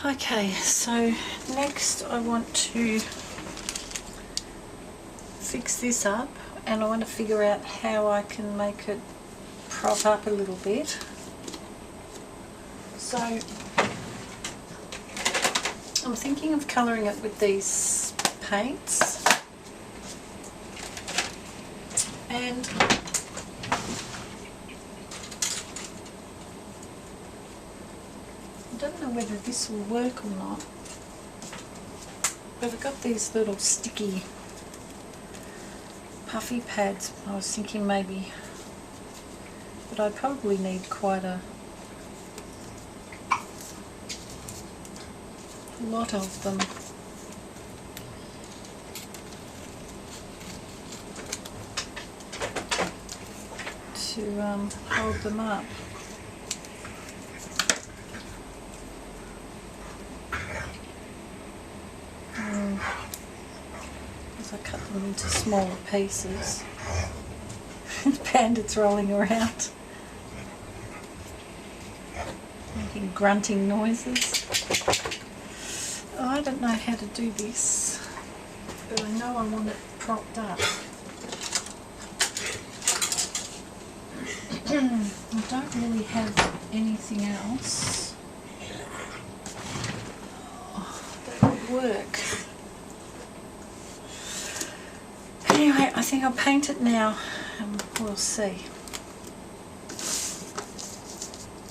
Okay, so next I want to fix this up, and I want to figure out how I can make it prop up a little bit. So I'm thinking of colouring it with these paints, and I don't know whether this will work or not, but I've got these little sticky puffy pads. I was thinking maybe, but I probably need quite a lot of them. To hold them up. As I cut them into smaller pieces. Bandits rolling around, making grunting noises. Oh, I don't know how to do this, but I know I want it propped up. I don't really have anything else that would work. Anyway, I think I'll paint it now and we'll see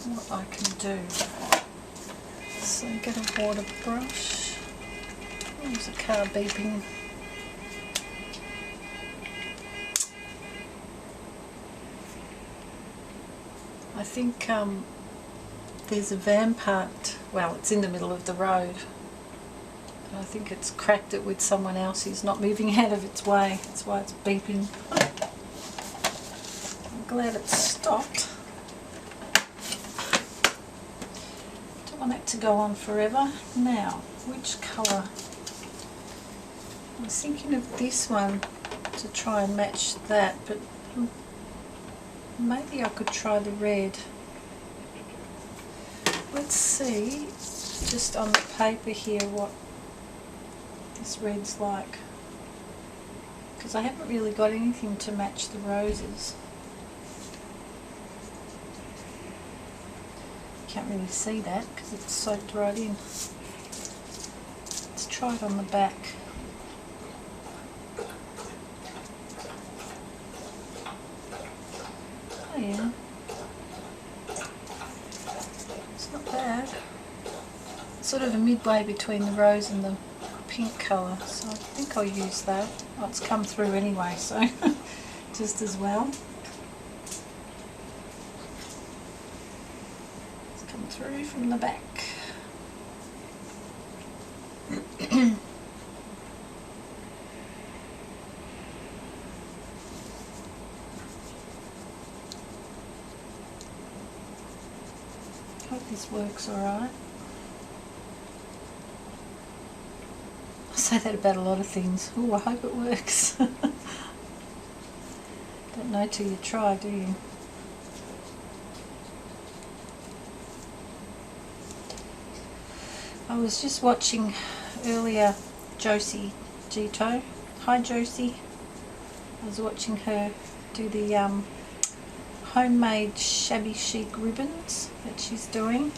what I can do. So get a water brush. There's a car beeping. I think there's a van parked, well, it's in the middle of the road. And I think it's cracked it with someone else who's not moving out of its way. That's why it's beeping. I'm glad it stopped. Don't want it to go on forever. Now, which colour? I was thinking of this one to try and match that, but maybe I could try the red. Let's see, just on the paper here, what this red's like. Because I haven't really got anything to match the roses. Can't really see that because it's soaked right in. Let's try it on the back. Oh yeah, it's not bad. It's sort of a midway between the rose and the pink colour, so I think I'll use that. Oh, it's come through anyway, so just as well. It's come through from the back. Hope this works alright. I say that about a lot of things. Oh, I hope it works. Don't know till you try, do you? I was just watching earlier Josie Gito. Hi Josie. I was watching her do the homemade shabby chic ribbons that she's doing,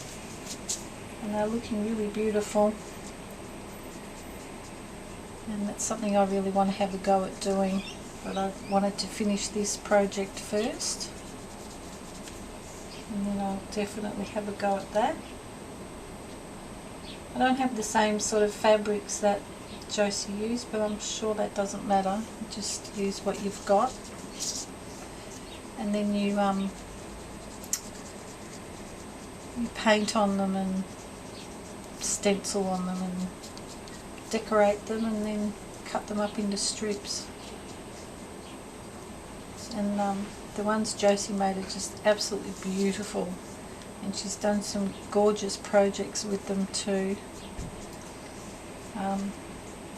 and they're looking really beautiful, and that's something I really want to have a go at doing, but I wanted to finish this project first and then I'll definitely have a go at that. I don't have the same sort of fabrics that Josie used, but I'm sure that doesn't matter. Just use what you've got. And then you paint on them and stencil on them and decorate them, and then cut them up into strips. And the ones Josie made are just absolutely beautiful, and she's done some gorgeous projects with them too.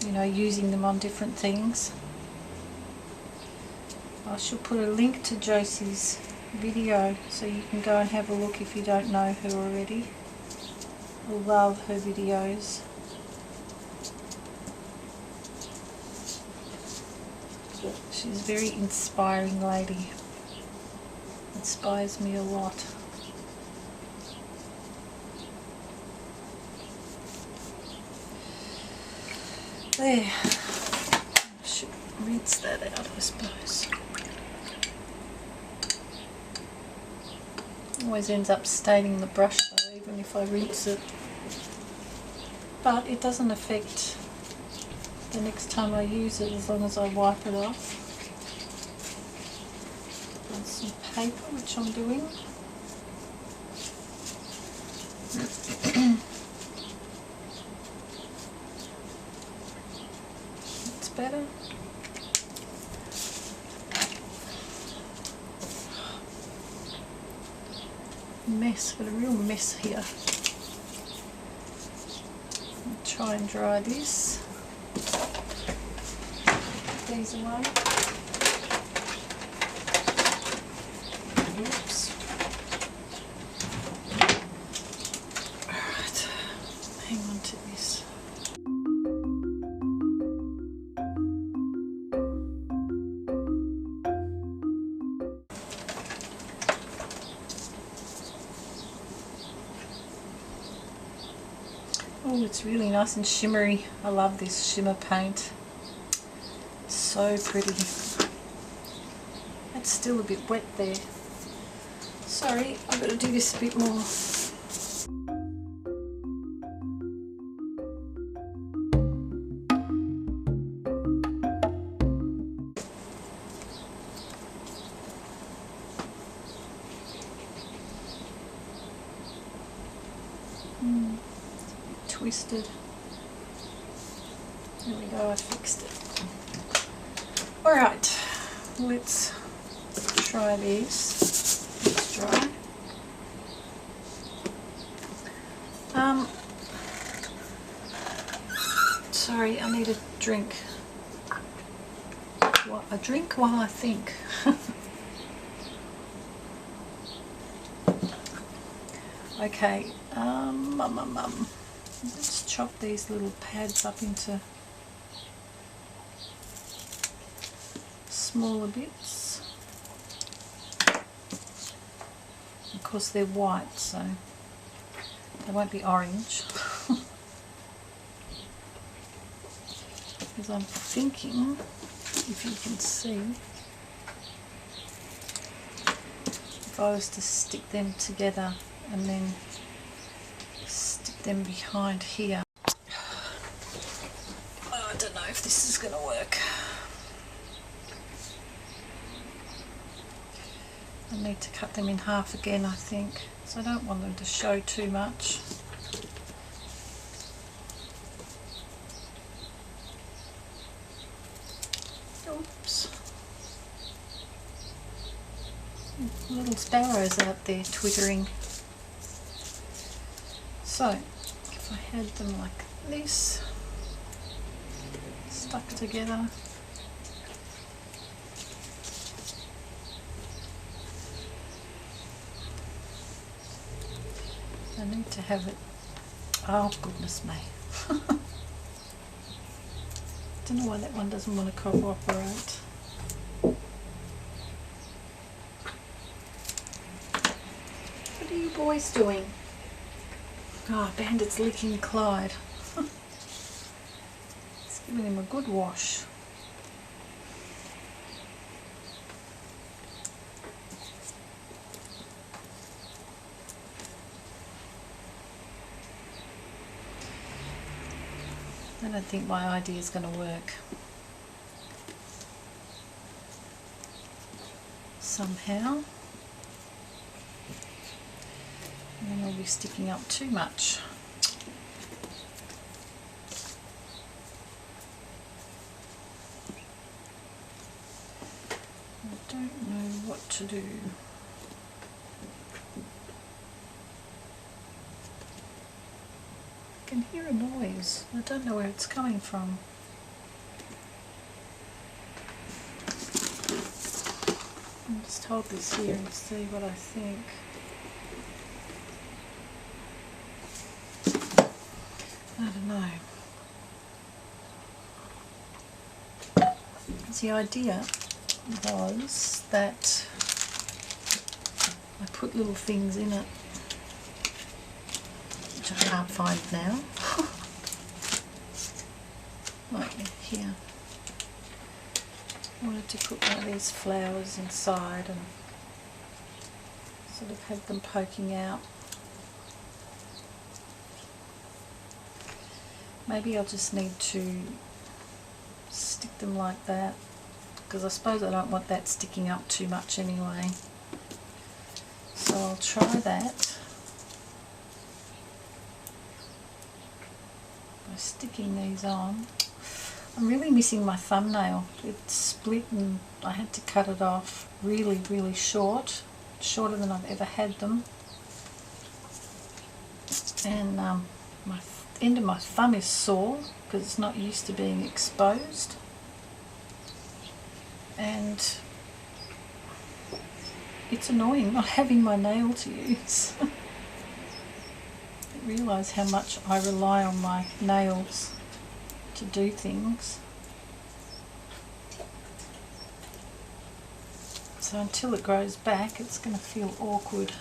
You know, using them on different things. I shall put a link to Josie's video so you can go and have a look if you don't know her already. love her videos. She's a very inspiring lady. Inspires me a lot. There. I should rinse that out, I suppose. Always ends up staining the brush though, even if I rinse it. But it doesn't affect the next time I use it as long as I wipe it off. And some paper, which I'm doing. That's better. Mess, got a real mess here. I'll try and dry this. Put these away. Oops. Alright, hang on to this. Oh, it's really nice and shimmery. I love this shimmer paint. It's so pretty. It's still a bit wet there. Sorry, I've got to do this a bit more. Twisted. There we go, I fixed it. Alright, let's try these. It's dry. Sorry, I need a drink. What, a drink while I think. Okay, let's chop these little pads up into smaller bits. Of course they're white, so they won't be orange. Because I'm thinking, if you can see, if I was to stick them together and then stick them behind here. Oh, I don't know if this is going to work. I need to cut them in half again, I think, so I don't want them to show too much. Oops. Little sparrows out there twittering. So, if I had them like this, stuck together, I need to have it, oh goodness me. Don't know why that one doesn't want to cooperate. What are you boys doing? Oh, Bandit's licking Clyde. It's giving him a good wash. I don't think my idea is going to work. Somehow. And then I'll be sticking up too much. I don't know what to do. I can hear a noise. I don't know where it's coming from. I'll just hold this here and see what I think. I don't know. The idea was that I put little things in it, which I can't find now. Like here. I wanted to put one of these flowers inside and sort of have them poking out. Maybe I'll just need to stick them like that, because I suppose I don't want that sticking up too much anyway. So I'll try that by sticking these on. I'm really missing my thumbnail. It's split and I had to cut it off really, really short, shorter than I've ever had them. And my end of my thumb is sore because it's not used to being exposed. And it's annoying not having my nail to use. I didn't realise how much I rely on my nails to do things. So until it grows back, it's going to feel awkward.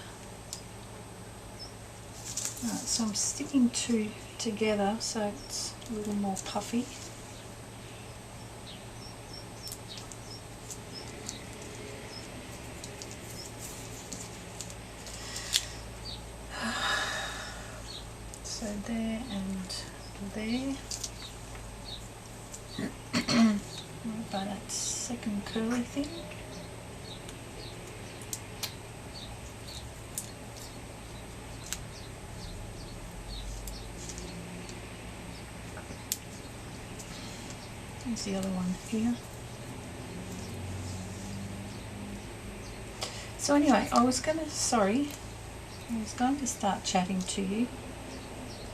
Right, so I'm sticking two together so it's a little more puffy. So there and there. What about that second curly thing? There's the other one here. So anyway, I was going to start chatting to you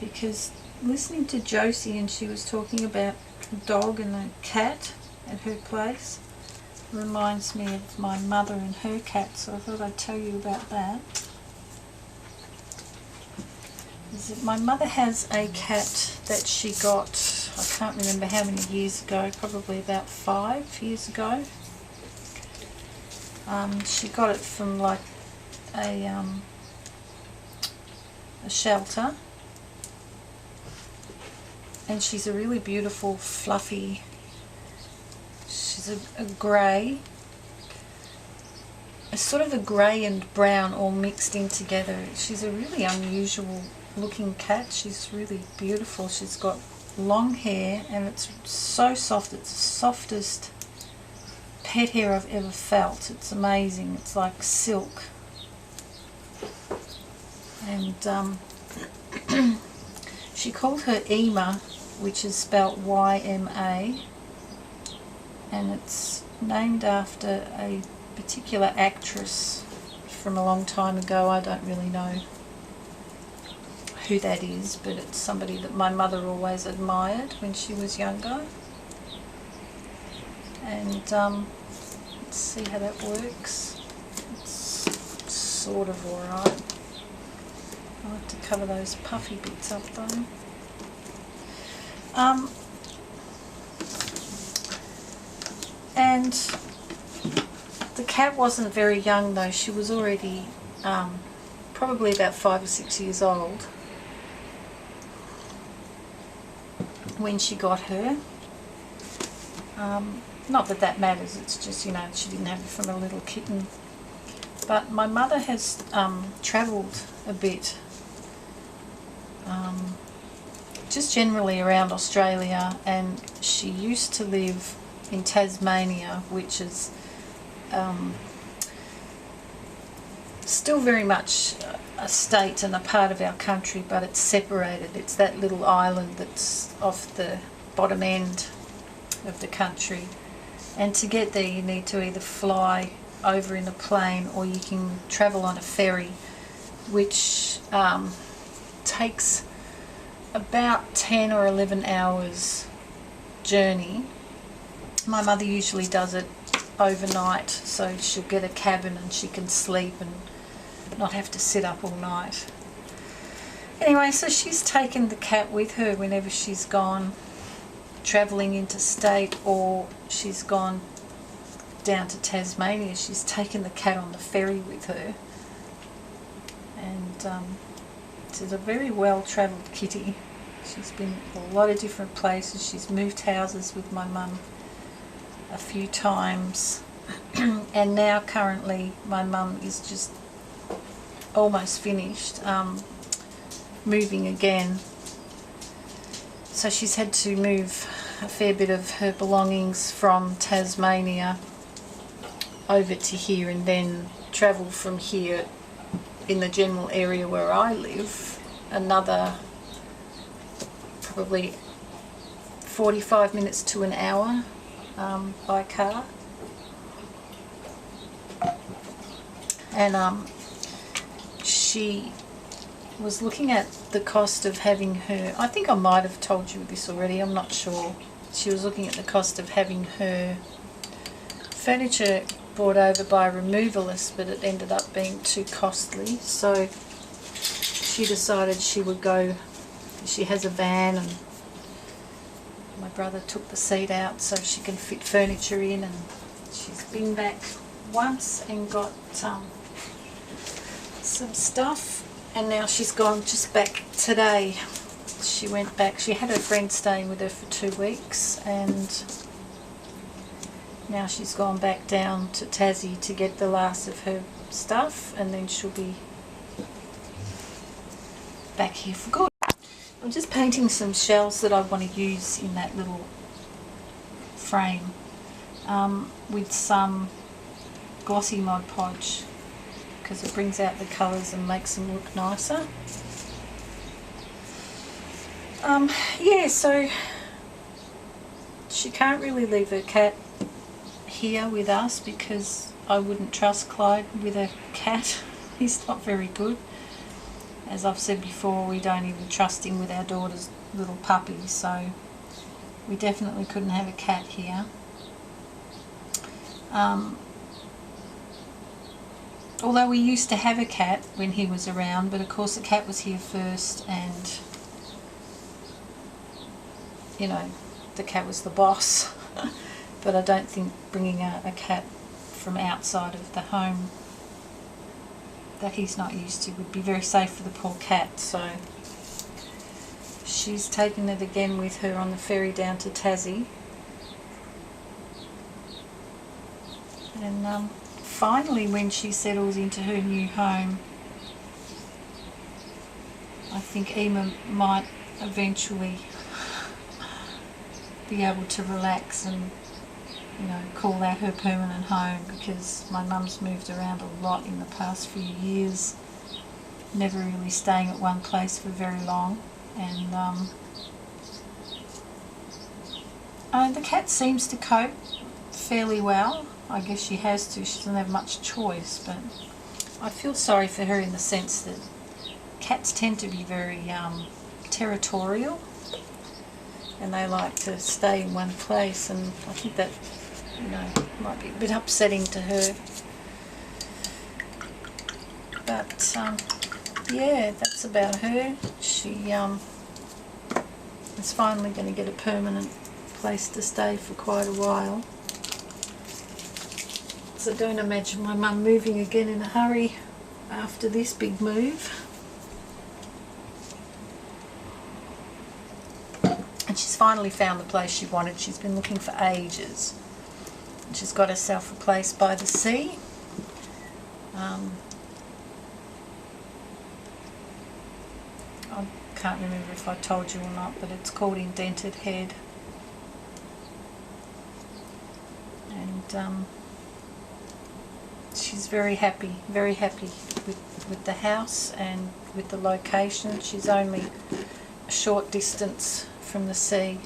because listening to Josie, and she was talking about a dog and a cat at her place, reminds me of my mother and her cat, so I thought I'd tell you about that. My mother has a cat that she got, I can't remember how many years ago, probably about 5 years ago. She got it from like a shelter, and she's a really beautiful, fluffy, she's a grey, a sort of a grey and brown all mixed in together. She's a really unusual looking cat. She's really beautiful. She's got long hair and it's so soft. It's the softest pet hair I've ever felt. It's amazing. It's like silk. And she called her Ema, which is spelt Y-M-A, and it's named after a particular actress from a long time ago. I don't really know who that is, but it's somebody that my mother always admired when she was younger. And let's see how that works. It's sort of alright. I like to cover those puffy bits up though. And the cat wasn't very young though. She was already probably about 5 or 6 years old when she got her. Not that that matters, it's just, you know, she didn't have it from a little kitten. But my mother has travelled a bit, just generally around Australia, and she used to live in Tasmania, which is still very much a state and a part of our country, but it's separated. It's that little island that's off the bottom end of the country, and to get there you need to either fly over in a plane or you can travel on a ferry, which takes about 10 or 11 hours journey. My mother usually does it overnight, so she'll get a cabin and she can sleep and not have to sit up all night. Anyway, so she's taken the cat with her whenever she's gone travelling interstate or she's gone down to Tasmania. She's taken the cat on the ferry with her, and she's a very well travelled kitty. She's been a lot of different places. She's moved houses with my mum a few times, and now currently my mum is just almost finished moving again. So she's had to move a fair bit of her belongings from Tasmania over to here, and then travel from here in the general area where I live another probably 45 minutes to an hour by car. And she was looking at the cost of having her, I think I might have told you this already, I'm not sure. She was looking at the cost of having her furniture brought over by a removalist, but it ended up being too costly, so she decided she would go. She has a van, and my brother took the seat out so she can fit furniture in, and she's been back once and got some stuff, and now she's gone just back today. She went back, she had her friend staying with her for 2 weeks, and now she's gone back down to Tassie to get the last of her stuff, and then she'll be back here for good. I'm just painting some shells that I want to use in that little frame with some glossy Mod Podge, because it brings out the colours and makes them look nicer. Yeah, so she can't really leave her cat here with us because I wouldn't trust Clyde with a cat. He's not very good. As I've said before, we don't even trust him with our daughter's little puppy, so we definitely couldn't have a cat here. Although we used to have a cat when he was around, but of course the cat was here first, and you know, the cat was the boss. But I don't think bringing a cat from outside of the home that he's not used to would be very safe for the poor cat. So she's taken it again with her on the ferry down to Tassie. And finally, when she settles into her new home, I think Emma might eventually be able to relax and, you know, call that her permanent home, because my mum's moved around a lot in the past few years, never really staying at one place for very long, and the cat seems to cope fairly well. I guess she has to, she doesn't have much choice, but I feel sorry for her in the sense that cats tend to be very territorial, and they like to stay in one place, and I think that, you know, might be a bit upsetting to her. But yeah, that's about her. She is finally going to get a permanent place to stay for quite a while. So don't imagine my mum moving again in a hurry after this big move. And she's finally found the place she wanted. She's been looking for ages. And she's got herself a place by the sea. I can't remember if I told you or not, but it's called Indented Head. And she's very happy with the house and with the location. She's only a short distance from the sea,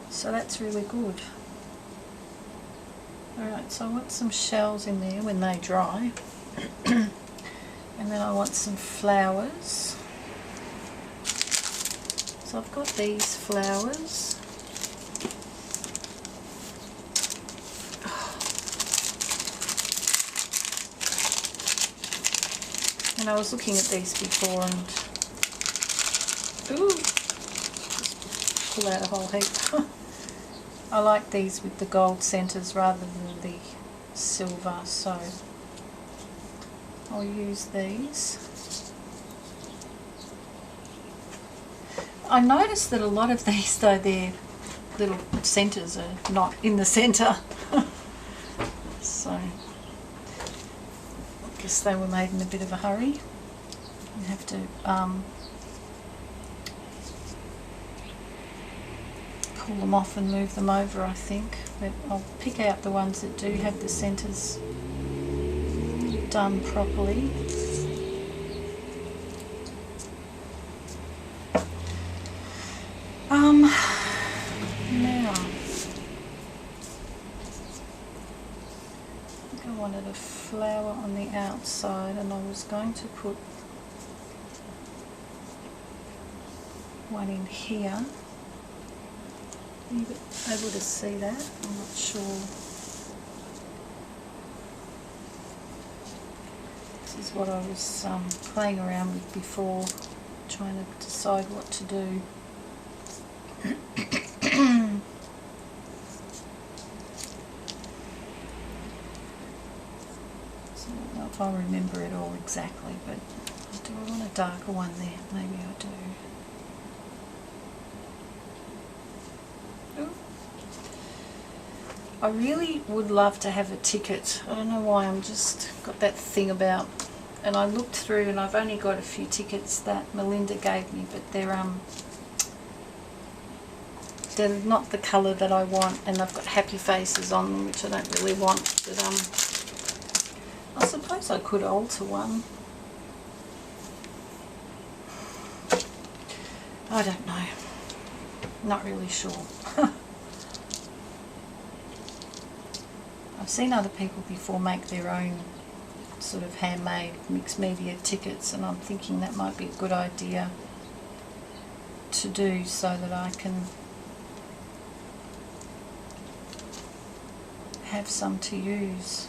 so that's really good. Alright, so I want some shells in there when they dry. And then I want some flowers. So I've got these flowers. And I was looking at these before, and Ooh, just pull out a whole heap. I like these with the gold centres rather than the silver, so I'll use these. I noticed that a lot of these, though, their little centres are not in the centre. So I guess they were made in a bit of a hurry. You have to pull them off and move them over, I think, but I'll pick out the ones that do have the centres done properly. Now I think I wanted a flower on the outside, and I was going to put one in here. Are you able to see that? I'm not sure. This is what I was playing around with before, trying to decide what to do. So I don't know if I remember it all exactly, but do I want a darker one there? Maybe I do. I really would love to have a ticket. I don't know why, I'm just got that thing about, and I looked through and I've only got a few tickets that Melinda gave me, but they're not the colour that I want, and I've got happy faces on them, which I don't really want, but I suppose I could alter one. I don't know. Not really sure. I've seen other people before make their own sort of handmade mixed media tickets, and I'm thinking that might be a good idea to do so that I can have some to use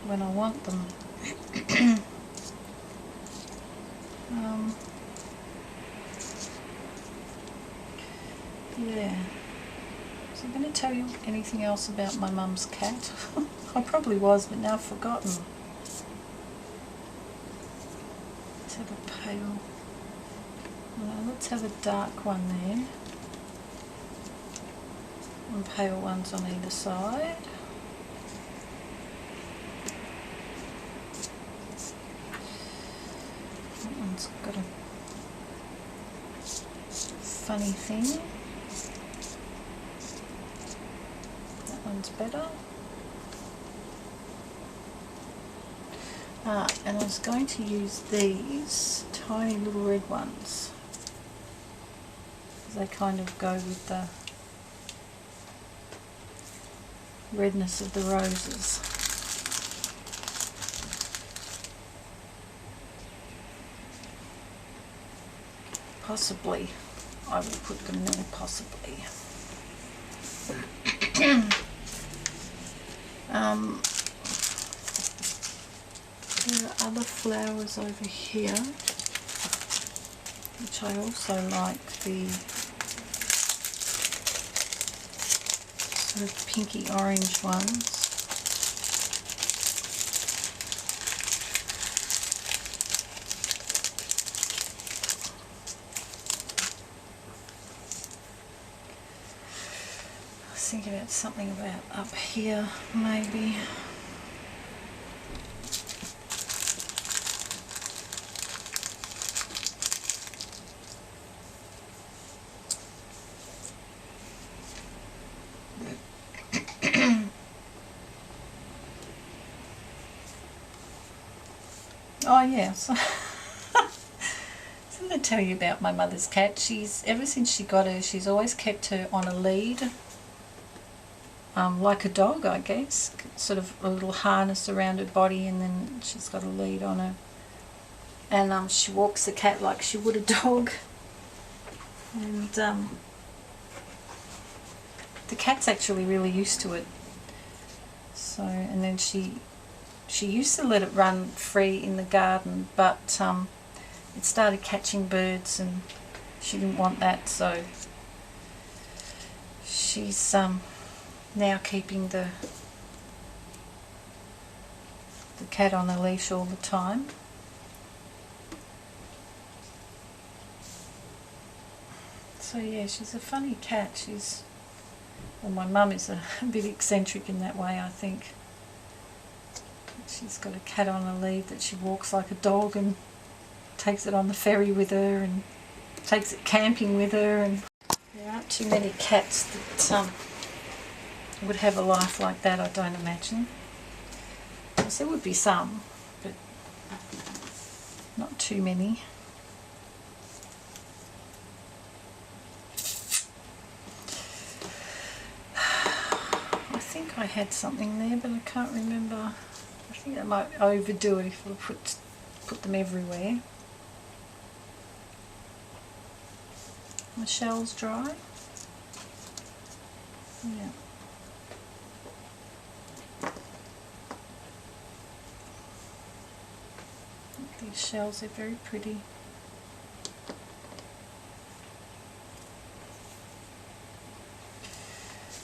when I want them. Yeah. Was I going to tell you anything else about my mum's cat? I probably was, but now I've forgotten. Let's have a pale. No, let's have a dark one there. And pale ones on either side. That one's got a funny thing. One's better. And I was going to use these tiny little red ones. They kind of go with the redness of the roses. Possibly I will put them there, possibly. There are other flowers over here, which I also like, the sort of pinky orange ones. I was thinking about something about up here, maybe. Oh yes. So I'm going to tell you about my mother's cat. Ever since she got her, she's always kept her on a lead, like a dog, I guess. Sort of a little harness around her body, and then she's got a lead on her. And she walks the cat like she would a dog. And the cat's actually really used to it. So, and then she used to let it run free in the garden, but it started catching birds and she didn't want that, so she's now keeping the cat on a leash all the time. So yeah, she's a funny cat. Well, my mum is a bit eccentric in that way, I think. She's got a cat on a lead that she walks like a dog and takes it on the ferry with her and takes it camping with her, and there aren't too many cats that would have a life like that, I don't imagine. Yes, there would be some, but not too many. I think I had something there, but I can't remember. I think I might overdo it if I put them everywhere. The shell's dry. Yeah. These shells are very pretty.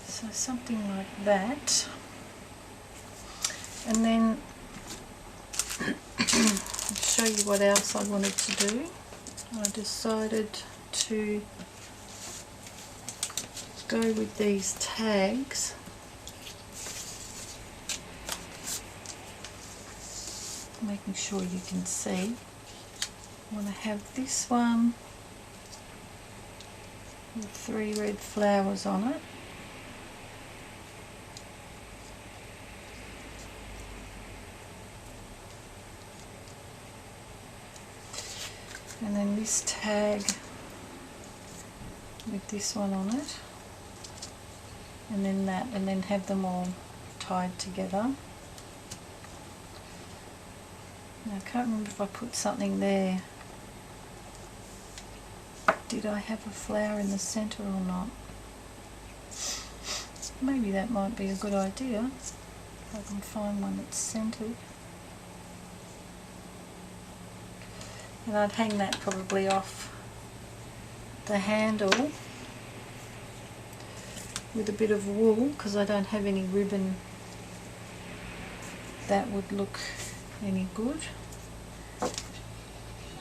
So something like that. And then I'll show you what else I wanted to do. I decided to go with these tags. Making sure you can see. I want to have this one with 3 red flowers on it. And then this tag with this one on it. And then that, and then have them all tied together. Now, I can't remember if I put something there. Did I have a flower in the centre or not? Maybe that might be a good idea, if I can find one that's centred. And I'd hang that probably off the handle with a bit of wool, because I don't have any ribbon that would look any good.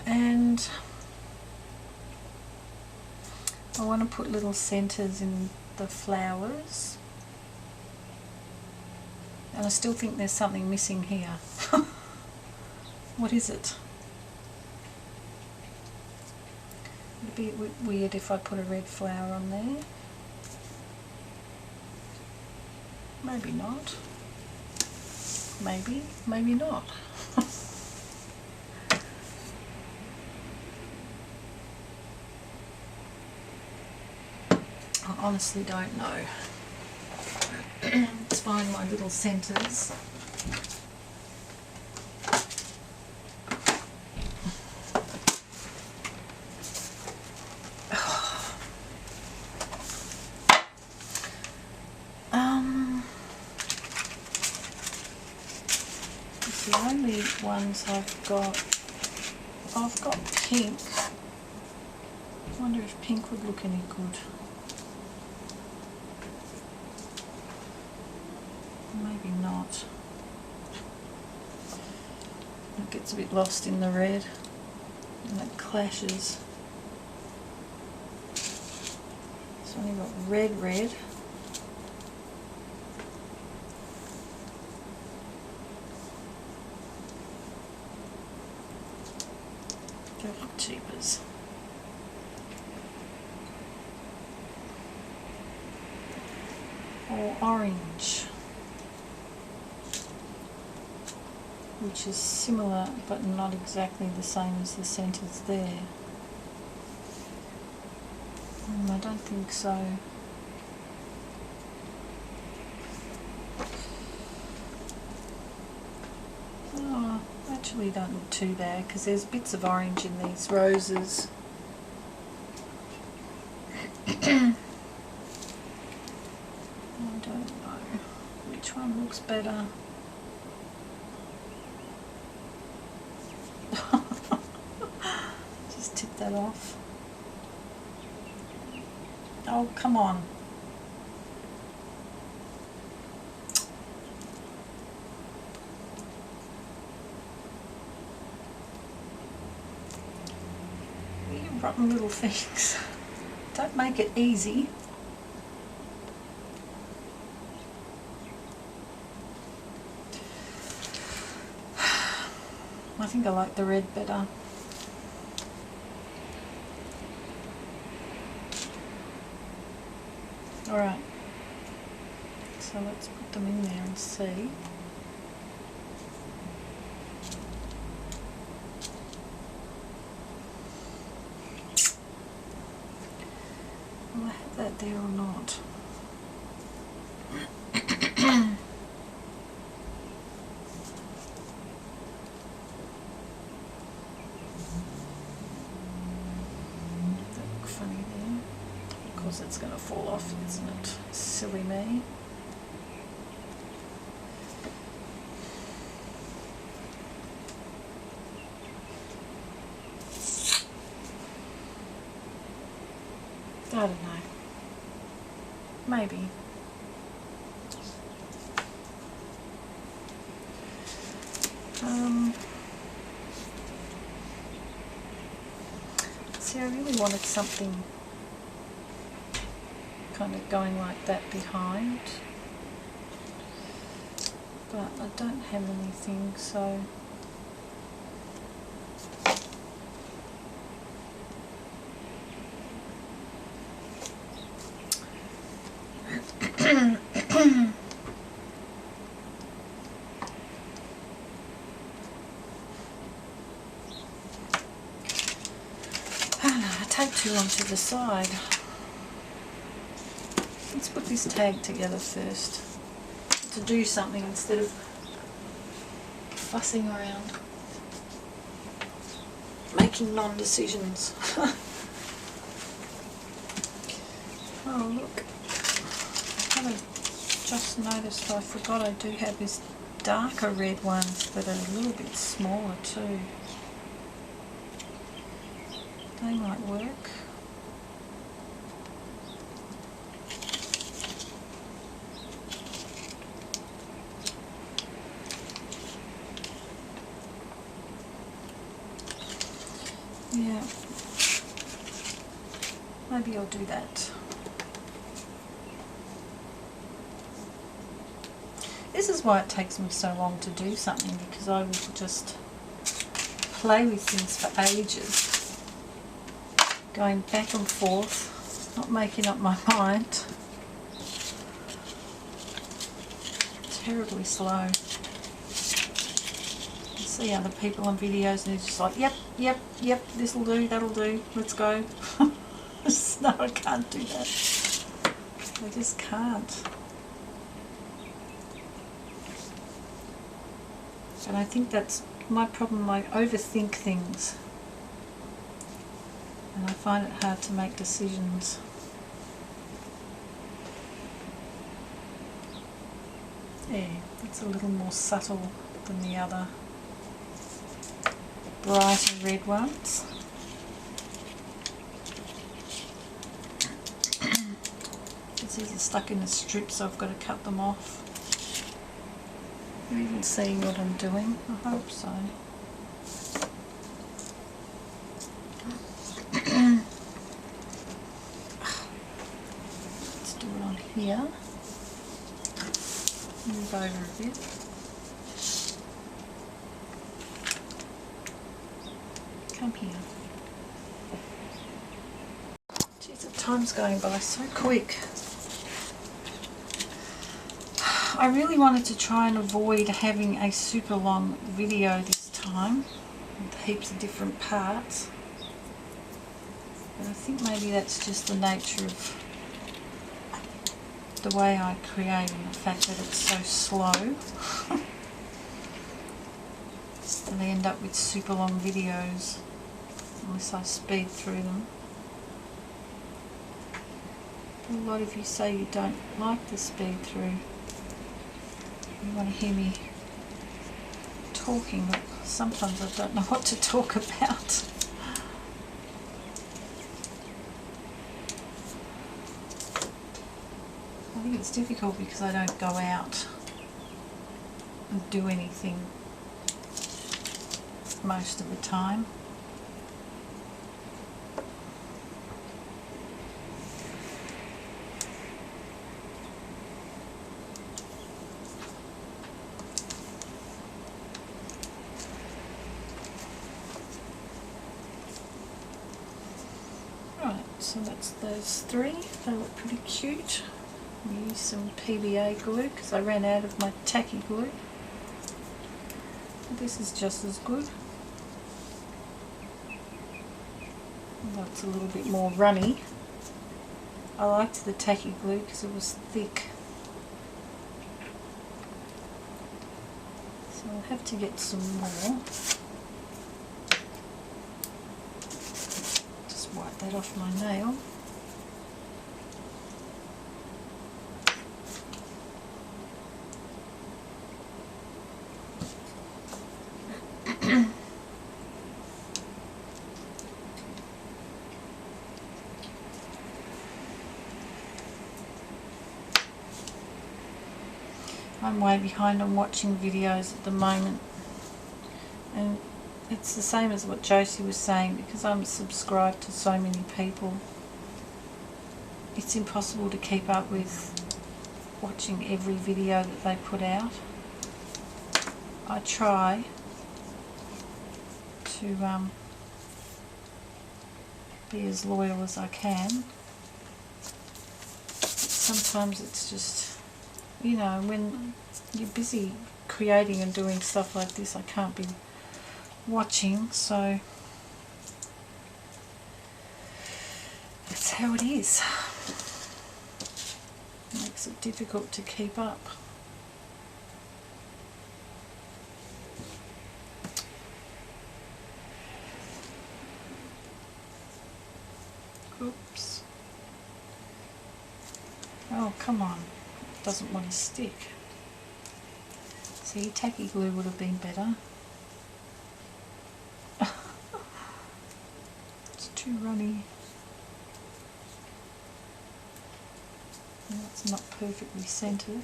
And I want to put little centres in the flowers, and I still think there's something missing here. What is it? It'd be a bit weird if I put a red flower on there. Maybe not. Maybe, maybe not. I honestly don't know. Let's find my little centres. The only ones I've got pink. I wonder if pink would look any good. Maybe not. It gets a bit lost in the red and it clashes. So only got red. Go for cheapers. Or orange, which is similar but not exactly the same as the centres there. I don't think so. Oh, actually don't look too bad, because there's bits of orange in these roses. I don't know which one looks better. Just tip that off. Oh, come on. You rotten little things. Don't make it easy. I think I like the red better. Alright, so let's put them in there and see. Will I have that there or not? It's going to fall off, isn't it? Silly me. I don't know. Maybe. See, I really wanted something kind of going like that behind, but I don't have anything, so I take two onto the side. Let's put this tag together first to do something instead of fussing around, making non-decisions. Oh look, I just noticed I forgot I do have these darker red ones that are a little bit smaller too. They might work. Yeah, maybe I'll do that. This is why it takes me so long to do something, because I will just play with things for ages, going back and forth, not making up my mind. Terribly slow. See other people on videos and it's just like, yep, this'll do, that'll do, let's go. No, I can't do that. I just can't. And I think that's my problem. I overthink things and I find it hard to make decisions. Yeah, it's a little more subtle than the other brighter red ones. These are stuck in a strip, so I've got to cut them off. You're even seeing what I'm doing? I hope so. Let's do it on here. Move over a bit. Come here. Jeez, the time's going by so quick. I really wanted to try and avoid having a super long video this time with heaps of different parts. But I think maybe that's just the nature of the way I create and the fact that it's so slow. And I end up with super long videos unless I speed through them. A lot of you say you don't like the speed through. You want to hear me talking, but sometimes I don't know what to talk about. think it's difficult because I don't go out and do anything most of the time. Right, so that's those three. They look pretty cute. Use some PVA glue because I ran out of my tacky glue. This is just as good. Although it's a little bit more runny. I liked the tacky glue because it was thick. So I'll have to get some more. Just wipe that off my nail. I'm way behind on watching videos at the moment, and it's the same as what Josie was saying, because I'm subscribed to so many people. It's impossible to keep up with watching every video that they put out. I try to be as loyal as I can, but sometimes it's just, you know, when you're busy creating and doing stuff like this, I can't be watching, so that's how it is. It makes it difficult to keep up. Oops. Oh, come on. It doesn't want to stick. See, tacky glue would have been better. It's too runny. And it's not perfectly centered.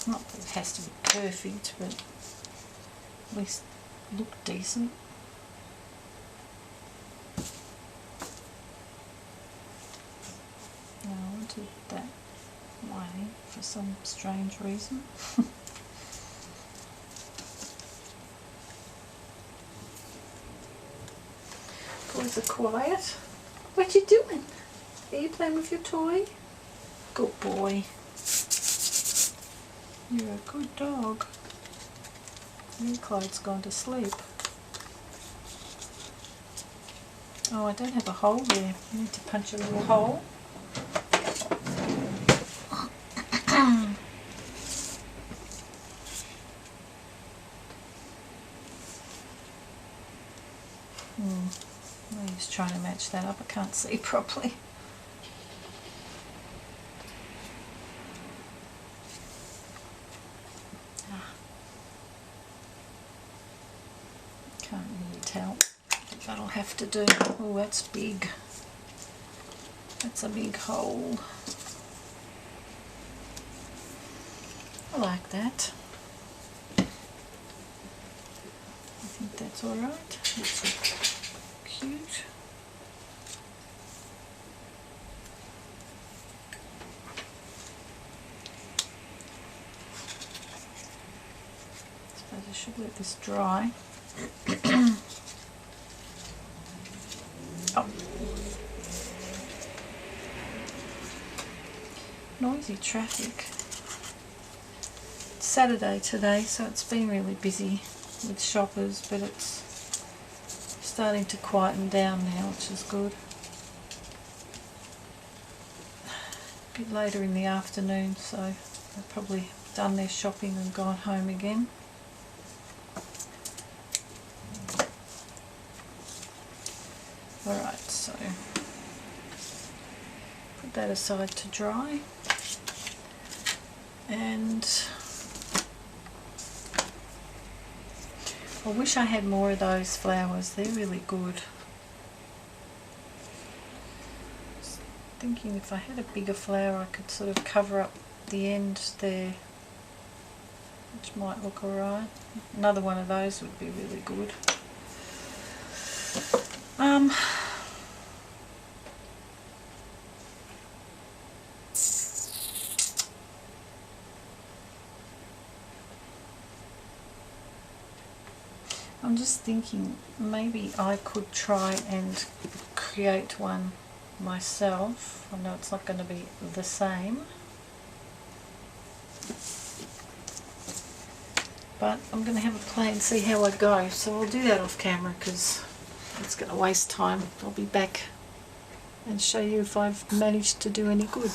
Not that it has to be perfect, but at least look decent. Now I want it that way for some strange reason. Boys are quiet. What you doing? Are you playing with your toy? Good boy. You're a good dog. Your Clyde's gone to sleep. Oh, I don't have a hole there. I need to punch a little hole. He's trying to match that up. I can't see properly. Can't really tell. That'll have to do. Oh, that's big. That's a big hole. I like that. I think that's alright. That's cute. Suppose I should let this dry. Oh. Noisy traffic. It's Saturday today, so it's been really busy with shoppers, but it's starting to quieten down now, which is good. A bit later in the afternoon, so they've probably done their shopping and gone home again. Alright, so put that aside to dry, and I wish I had more of those flowers. They're really good. thinking if I had a bigger flower I could sort of cover up the end there, which might look alright. Another one of those would be really good. I'm just thinking maybe I could try and create one myself. I know it's not going to be the same, but I'm going to have a play and see how I go. So I'll do that off camera because it's going to waste time. I'll be back and show you if I've managed to do any good.